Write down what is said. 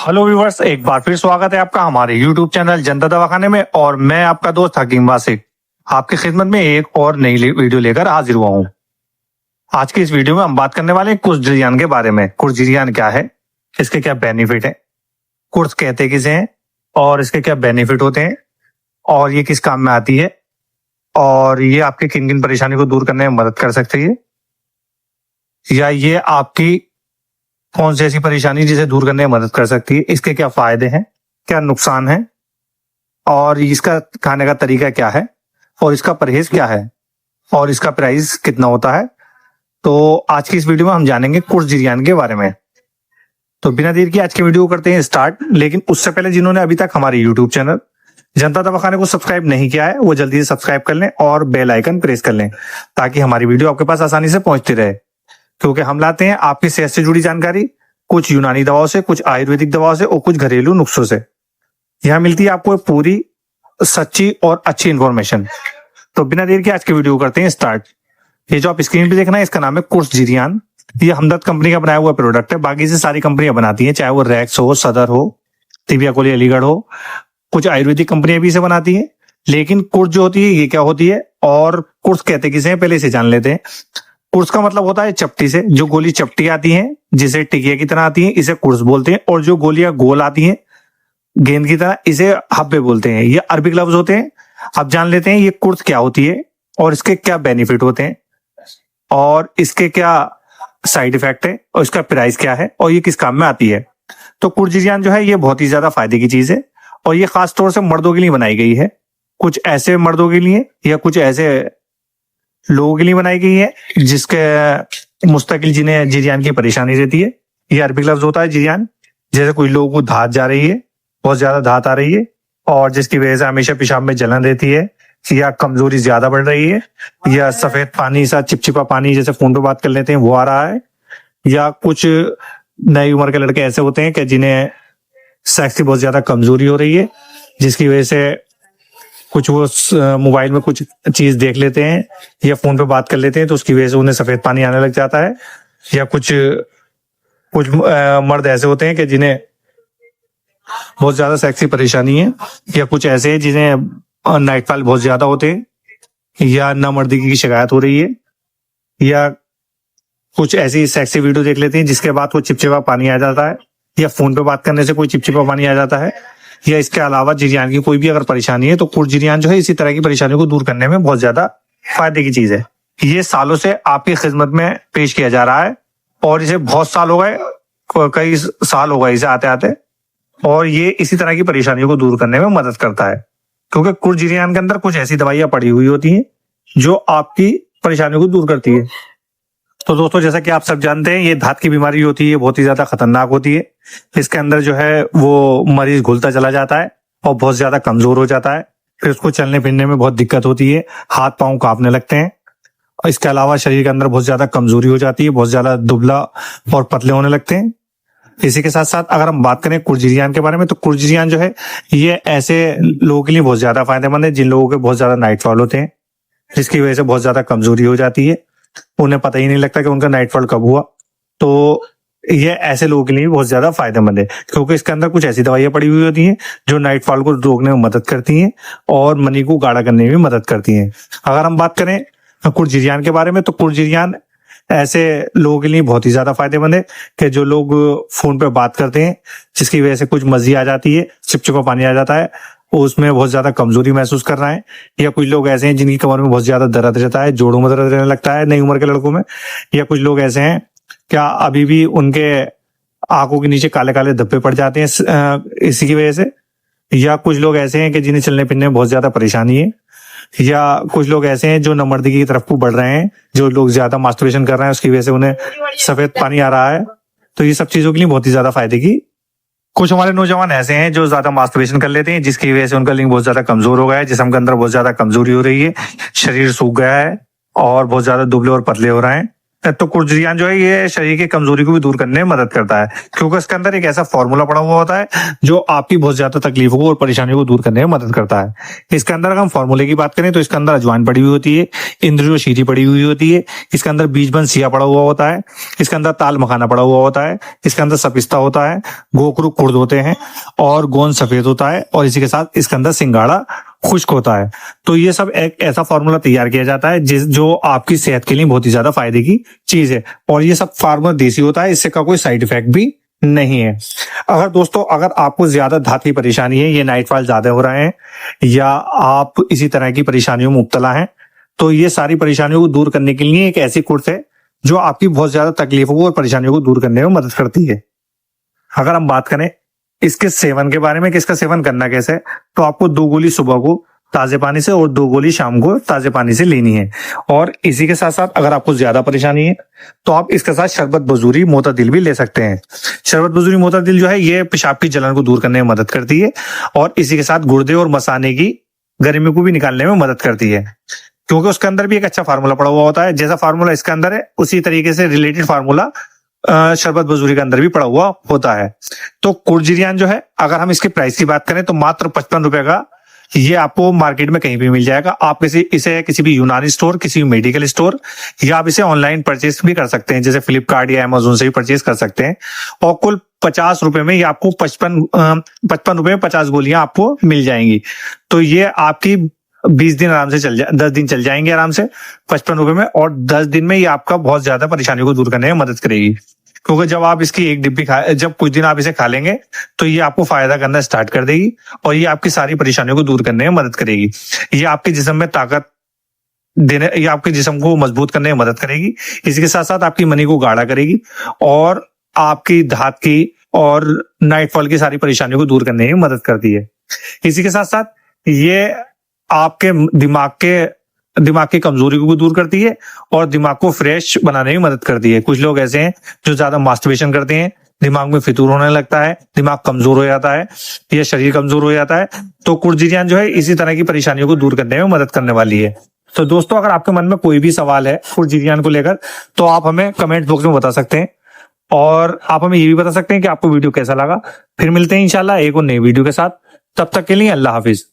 Hello viewers, एक बार फिर स्वागत है आपका हमारे यूट्यूब चैनल जनता दवाखाने में। और मैं आपका दोस्त हकीम वासिक आपकी खिदमत में एक और नई वीडियो लेकर हाजिर हुआ हूँ। आज की इस वीडियो में हम बात करने वाले हैं कुर्ज़िरियान के बारे में। कुर्ज़िरियान क्या है, इसके क्या बेनिफिट है, कुर्ज़ कहते किसे हैं और इसके क्या बेनिफिट होते हैं और ये किस काम में आती है और ये आपकी किन किन परेशानी को दूर करने में मदद कर सकती है, या ये आपकी कौन सी ऐसी परेशानी जिसे दूर करने में मदद कर सकती है, इसके क्या फायदे हैं, क्या नुकसान है और इसका खाने का तरीका क्या है और इसका परहेज क्या है और इसका प्राइस कितना होता है। तो आज की इस वीडियो में हम जानेंगे कुर्ज़िरियान के बारे में। तो बिना देर के आज की वीडियो करते हैं स्टार्ट। लेकिन उससे पहले जिन्होंने अभी तक हमारे यूट्यूब चैनल जनता दवाखाने को सब्सक्राइब नहीं किया है वो जल्दी से सब्सक्राइब कर लें और बेल आइकन प्रेस कर लें ताकि हमारी वीडियो आपके पास आसानी से पहुंचती रहे, क्योंकि हम लाते हैं आपकी सेहत से जुड़ी जानकारी, कुछ यूनानी दवाओं से, कुछ आयुर्वेदिक दवाओं से और कुछ घरेलू नुस्खों से। यहाँ मिलती है आपको पूरी सच्ची और अच्छी इंफॉर्मेशन। तो बिना देर के आज की वीडियो करते हैं स्टार्ट। ये जो आप स्क्रीन पे देखना है इसका नाम है कुर्ज़िरियान। ये हमदर्द कंपनी का बनाया हुआ प्रोडक्ट है। बाकी से सारी कंपनियां बनाती हैं, चाहे वो रैक्स हो, सदर हो, तिबिया कोली अलीगढ़ हो, कुछ आयुर्वेदिक कंपनियां भी इसे बनाती हैं। लेकिन कुर्ज़ जो होती है ये क्या होती है और कुर्ज़ कहते किसे हैं पहले इसे जान लेते हैं। कुर्ज़ का मतलब होता है चपटी से, जो गोली चपटी आती है जिसे टिकिया की तरह आती है इसे कुर्ज़ बोलते हैं, और जो गोलियां गोल आती हैं गेंद की तरह इसे हब्बे बोलते हैं। ये अरबिक लफ्ज होते हैं। अब जान लेते हैं ये कुर्ज़ क्या होती है और इसके क्या बेनिफिट होते हैं और इसके क्या साइड इफेक्ट है और इसका प्राइस क्या है और ये किस काम में आती है। तो कुर्ज़िरियान जो है ये बहुत ही ज्यादा फायदे की चीज है और ये खास तौर से मर्दों के लिए बनाई गई है। कुछ ऐसे मर्दों के लिए या कुछ ऐसे लोगों के लिए बनाई गई है जिसके मुस्तकिल जिन्हें जिरियान की परेशानी रहती है। ये अरबिक लफ्ज होता है जिरियान। जैसे कोई लोगों को धात जा रही है, बहुत ज्यादा धात आ रही है और जिसकी वजह से हमेशा पेशाब में जलन रहती है, या कमजोरी ज्यादा बढ़ रही है, या सफेद पानी सा चिपचिपा पानी जैसे फोन पे बात कर लेते हैं वो आ रहा है, या कुछ नई उम्र के लड़के ऐसे होते हैं कि जिन्हें सेक्स की बहुत ज्यादा कमजोरी हो रही है, जिसकी वजह से कुछ वो मोबाइल में कुछ चीज देख लेते हैं या फोन पे बात कर लेते हैं तो उसकी वजह से उन्हें सफेद पानी आने लग जाता है, या कुछ मर्द ऐसे होते हैं कि जिन्हें बहुत ज्यादा सेक्स की परेशानी है, या कुछ ऐसे हैं जिन्हें नाइटफॉल बहुत ज्यादा होते हैं, या नामर्दगी की शिकायत हो रही है, या कुछ ऐसी सेक्सी वीडियो देख लेते हैं जिसके बाद वो चिपचिपा पानी आ जाता है, या फोन पे बात करने से कोई चिपचिपा पानी आ जाता है, या इसके अलावा जिरियान की कोई भी अगर परेशानी है तो कुर्ज़िरियान जो है इसी तरह की परेशानियों को दूर करने में बहुत ज्यादा फायदे की चीज है। ये सालों से आपकी खिदमत में पेश किया जा रहा है और इसे बहुत साल हो गए, कई साल हो गए इसे आते आते, और ये इसी तरह की परेशानियों को दूर करने में मदद करता है, क्योंकि कुर्ज़िरियान के अंदर कुछ ऐसी दवाइयां पड़ी हुई होती हैं जो आपकी परेशानियों को दूर करती है। तो दोस्तों, जैसा कि आप सब जानते हैं ये धात की बीमारी होती है, बहुत ही ज्यादा खतरनाक होती है। इसके अंदर जो है वो मरीज घुलता चला जाता है और बहुत ज्यादा कमजोर हो जाता है। फिर उसको चलने फिरने में बहुत दिक्कत होती है, हाथ पांव कांपने लगते हैं। और इसके अलावा शरीर के अंदर बहुत ज्यादा कमजोरी हो जाती है, बहुत ज्यादा दुबला और पतले होने लगते हैं। इसी के साथ साथ अगर हम बात करें कुर्ज़िरियान के बारे में तो कुर्ज़िरियान जो है ये ऐसे लोगों के लिए बहुत ज्यादा फायदेमंद है जिन लोगों के बहुत ज्यादा नाइटफॉल होते हैं, जिसकी वजह से बहुत ज्यादा कमजोरी हो जाती है, उन्हें पता ही नहीं लगता कि उनका नाइटफॉल कब हुआ। तो ये ऐसे लोगों के लिए बहुत ज्यादा फायदेमंद है, क्योंकि इसके अंदर कुछ ऐसी दवाइयां पड़ी हुई होती हैं जो नाइटफॉल को रोकने में मदद करती हैं और मनी को गाढ़ा करने में मदद करती हैं। अगर हम बात करें कुर्ज़िरियान के बारे में तो कुर्ज़िरियान ऐसे लोगों के लिए बहुत ही ज्यादा फायदेमंद है कि जो लोग फोन पे बात करते हैं जिसकी वजह से कुछ मर्जी आ जाती है, चिपचिपा पानी आ जाता है, उसमें बहुत ज्यादा कमजोरी महसूस कर रहे हैं, या कुछ लोग ऐसे हैं जिनकी कमर में बहुत ज्यादा दर्द रहता है, जोड़ों में दर्द रहने लगता है नई उम्र के लड़कों में, या कुछ लोग ऐसे हैं क्या अभी भी उनके आंखों के नीचे काले काले धब्बे पड़ जाते हैं इसी की वजह से, या कुछ लोग ऐसे हैं कि जिन्हें चलने फिरने में बहुत ज्यादा परेशानी है, या कुछ लोग ऐसे हैं जो नामर्दगी की तरफ को बढ़ रहे हैं, जो लोग ज्यादा मास्टरबेशन कर रहे हैं उसकी वजह से उन्हें सफेद पानी आ रहा है। तो ये सब चीजों के लिए बहुत ही ज्यादा फायदे की। कुछ हमारे नौजवान ऐसे हैं जो ज्यादा मास्टरबेशन कर लेते हैं जिसकी वजह से उनका लिंग बहुत ज्यादा कमजोर हो गया है, जिस्म के अंदर बहुत ज्यादा कमजोरी हो रही है, शरीर सूख गया है और बहुत ज्यादा दुबले और पतले हो रहे हैं। तो कुर्जियान जो है ये शरीर की कमजोरी को भी दूर करने में मदद करता है, क्योंकि इसके अंदर एक ऐसा फॉर्मूला पड़ा हुआ होता है जो आपकी बहुत ज्यादा तकलीफों को और परेशानियों को दूर करने में मदद करता है। इसके अंदर अगर हम फॉर्मूले की बात करें तो इसके अंदर अजवाइन पड़ी हुई होती है, इंद्रियो शीरी पड़ी हुई होती है, इसके अंदर बीजबन सिया पड़ा हुआ होता है, इसके अंदर ताल मखाना पड़ा हुआ होता है, इसके अंदर सपिस्ता होता है, गोखरू कुर्द होते हैं और गोंद सफेद होता है, और इसी के साथ इसके अंदर सिंगाड़ा खुश्क होता है। तो ये सब एक ऐसा फॉर्मूला तैयार किया जाता है जो आपकी सेहत के लिए बहुत ही ज्यादा फायदे की चीज है, और ये सब फार्मूला देसी होता है, इससे का कोई साइड इफेक्ट भी नहीं है। अगर दोस्तों अगर आपको ज्यादा दांत की परेशानी है, ये नाइटफॉल ज्यादा हो रहे हैं, या आप इसी तरह की परेशानियों में मुब्तला हैं, तो ये सारी परेशानियों को दूर करने के लिए एक ऐसी कुर्स है जो आपकी बहुत ज्यादा तकलीफों को और परेशानियों को दूर करने में मदद करती है। अगर हम बात करें इसके सेवन के बारे में कि इसका सेवन करना कैसे है, तो आपको 2 गोली सुबह को ताजे पानी से और 2 गोली शाम को ताजे पानी से लेनी है। और इसी के साथ साथ अगर आपको ज्यादा परेशानी है तो आप इसके साथ शरबत बजूरी मोतदिल भी ले सकते हैं। शरबत बजूरी मोतदिल जो है ये पेशाब की जलन को दूर करने में मदद करती है, और इसी के साथ गुर्दे और मसाने की गर्मी को भी निकालने में मदद करती है, क्योंकि उसके अंदर भी एक अच्छा फार्मूला पड़ा हुआ होता है। जैसा फार्मूला इसके अंदर है उसी तरीके से रिलेटेड फार्मूला शरबत बजूरी के अंदर भी पड़ा हुआ होता है। तो कुर्जियान जो है अगर हम इसके प्राइस की बात करें तो मात्र 55 रुपए का ये आपको मार्केट में कहीं भी मिल जाएगा। आप इसे किसी भी यूनानी स्टोर, किसी भी मेडिकल स्टोर, या आप इसे ऑनलाइन परचेज भी कर सकते हैं, जैसे फ्लिपकार्ट या अमेजोन से भी परचेज कर सकते हैं। और कुल 50 रुपए में ये आपको 55 रुपए में 50 गोलियां आपको मिल जाएंगी। तो ये आपकी 20 दिन आराम से 10 दिन चल जाएंगे आराम से 55 रुपए में, और 10 दिन में ये आपका बहुत ज्यादा परेशानियों को दूर करने में मदद करेगी। क्योंकि जब आप इसकी एक डिब्बी जब कुछ दिन आप इसे खा लेंगे तो ये आपको फायदा करना स्टार्ट कर देगी, और ये आपकी सारी परेशानियों को दूर करने में मदद करेगी। ये आपके जिस्म में ताकत देने, ये आपके जिस्म को मजबूत करने में मदद करेगी। इसी के साथ साथ आपकी मनी को गाढ़ा करेगी, और आपकी धात की और नाइटफॉल की सारी परेशानियों को दूर करने में मदद करती है। इसी के साथ साथ ये आपके दिमाग की कमजोरी को भी दूर करती है, और दिमाग को फ्रेश बनाने में मदद करती है। कुछ लोग ऐसे हैं जो ज्यादा मास्टरबेशन करते हैं, दिमाग में फितूर होने लगता है, दिमाग कमजोर हो जाता है, या शरीर कमजोर हो जाता है, तो कुर्जियान जो है इसी तरह की परेशानियों को दूर करने में मदद करने वाली है। तो दोस्तों अगर आपके मन में कोई भी सवाल है कुर्जियान को लेकर तो आप हमें कमेंट बॉक्स में बता सकते हैं, और आप हमें ये भी बता सकते हैं कि आपको वीडियो कैसा लगा। फिर मिलते हैं इंशाल्लाह एक और नई वीडियो के साथ, तब तक के लिए अल्लाह हाफिज।